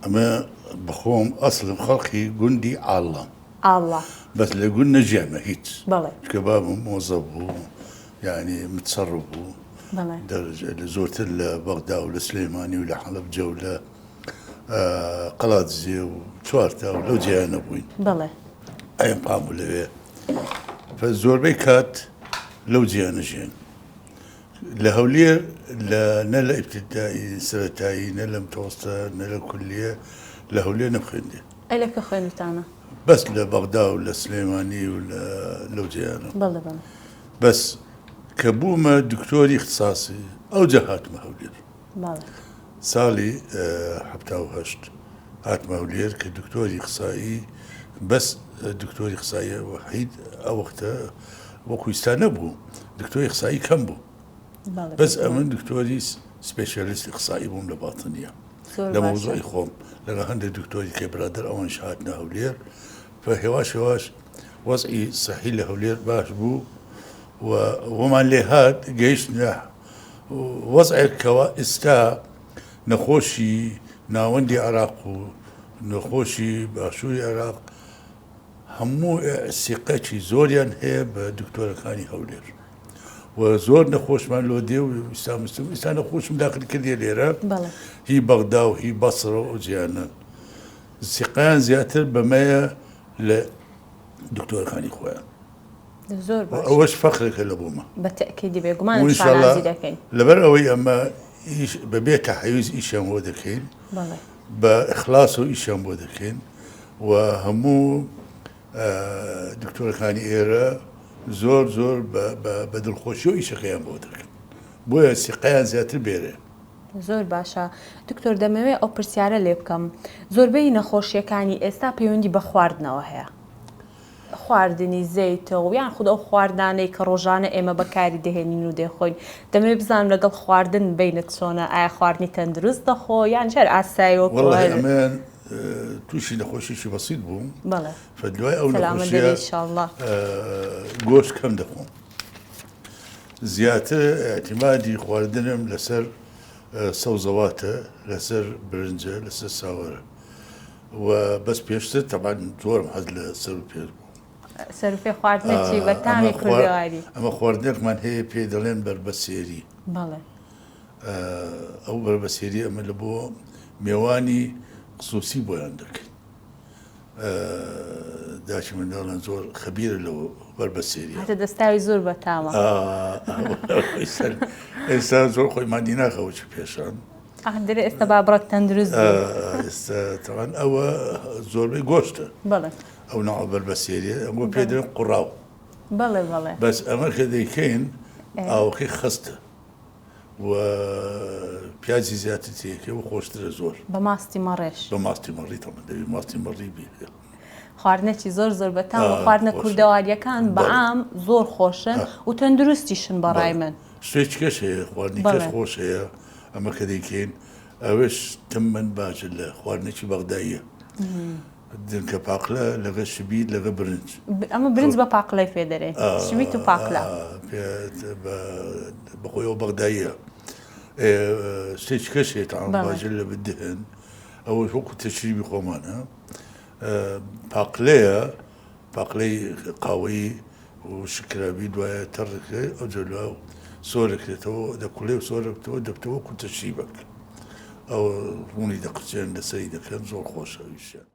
أما بخوم أصل خلقي قندي الله الله بس اللي قلنا جامع هيت بلى شباب موظف يعني متصرف بلى درجة اللي زرت بغداد والسليماني ولا حلب جولة قلادزي وشوارتا ولو جانا بوين بلى أي قاموا لبيه فالزور بيكات لو جانا جين لهولير نلا ابتدائي سرتاي نلا متوسطة نلا كلية لهولير نبخندي إلك خوين تانا بس لبغداد ولا سليماني ولا لو جانا بلى بلى بس كبومة دكتوري اختصاصي أو جهات مهولير بلى سالي حبتاو هشت هات مهولير كدكتوري اخصائي بس دكتوري اخصائي وحيد أو وقتها وكو يستانبو دكتوري اخصائي كم بو بلى بس أمن دكتوري سبيشاليست اخصائي بوم لباطنية لموضوع يخوم لأن هند دكتوري كبرادر أو إنشاءاتنا هولير فهواش وضعي صحي لهولير باش بو وما اللي هاد جيش نح وضع كوا استا نخوشي ناوندي عراق نخوشي باشوري عراق همو ثقتي زوريان هي بدكتور خاني هولير وزور نخوش من لودي ويستا نخوش من داخل كل ليرة هي بغداد وهي بصرة وجيانا ثقان زياتر بما لدكتور خاني خويا زور باش واش فخرك لبوما بالتأكيد بيقومان وإن شاء الله دكين لبروي أما ببيت تحيز إيشان ودكين بلى بإخلاصه إيشان ودكين وهمو دكتور خاني إيرا زور بدل خوشيو إيش قيام بودكين بويا سقيان ذات البيرة زۆر باشە دکتۆر دەمەوێت ئەو پرسیارە لێ بکەم زۆربەی نەخۆشیەکانی ئێستا پەیوەندی بە خواردنەوە هەیە خواردنی زەیتەوە یان خودە ئەو خواردانەی کە ڕۆژانە ئێمە بەکاری دەهێنین و دێخۆین دەمەوێت بزانم لەگەڵ خواردن بینت چۆنە ئایا خواردنی تەندروست دەخۆ یان شەر ئاساییەوە والله ئەمە تووشی نەخۆشیشی بەسیط بووم بەڵێ فدوای ئەو سەلامەت ئینشاءالله گۆشت کەم دەخۆم زیاتر اعتمادی خواردنم لەسەر سەوزەواتە لەسەر برنجە لەسەر ساوەرە و بەس پێشتر تەبان زۆرم حەز لە سەر و پێش بوو سەرفێ خواردنێکی بە تامی کوردەواری ئەمە خواردنێکمان هەیە پێ دەڵێن بربەسێری بەڵێ ئەو بربەسێری ئەمە لە بۆ میێوانی خصوصی بۆیان دەکەین داچی منداڵان زۆر خەبیرە لەوە بربەسێری هاتە دەستاوی زۆر بە تامە ئێستا زۆر خۆی مادی ناخەوە چ پێشان ئەدرێ ئێستا بابڕەت تەندروست ئێستا تەوان ئەوە زۆربەی گۆشتە بەڵێ ئەو ناو بربەسێریە ئەمە پێ دەڵێن قوڕاو بەڵێ بەڵێ بەس ئەمە کە دەیکەین ئاوەکەی خستە و پیازی زیاتر تێکێ و خۆشترە زۆر بە ماستی مەڕێش بە ماستی مەڕی تەمە دەوی ماستی مەڕی بێ خواردنێکی زۆر زۆر بەتام و خواردنە کوردەواریەکان بەعام زۆر خۆشن و تەندروستیشن بەڕای من شتێک کەش هەیە خواردنی کەش خۆش هەیە ئەمە کە دەیکەین ئەوەش تممەن باشە لە خواردنێکی بەغداییە دنکە پاقلە لەگە شبید لەگە برنج ئەمە برنج بە پاقلەی پێ دەرێ شویت و پاقلە بەخۆیەوە بەغداییە شتێک کەش هەیە تەعام باژە لە بدهن ئەوەش وەکو تەشریبی خۆمانە پاقلەیە پاقلەی قاوەیی و شکرابی دوایە تەڕەکە ئەو جەلوا و سۆرەکرێتەوە دەکوڵێ و سۆرەکەوە دەبتەوە وەکو تەشریبەکە ئەو ڕوونی دەقچێن لەسەری دەکەن زۆر خۆشەویستە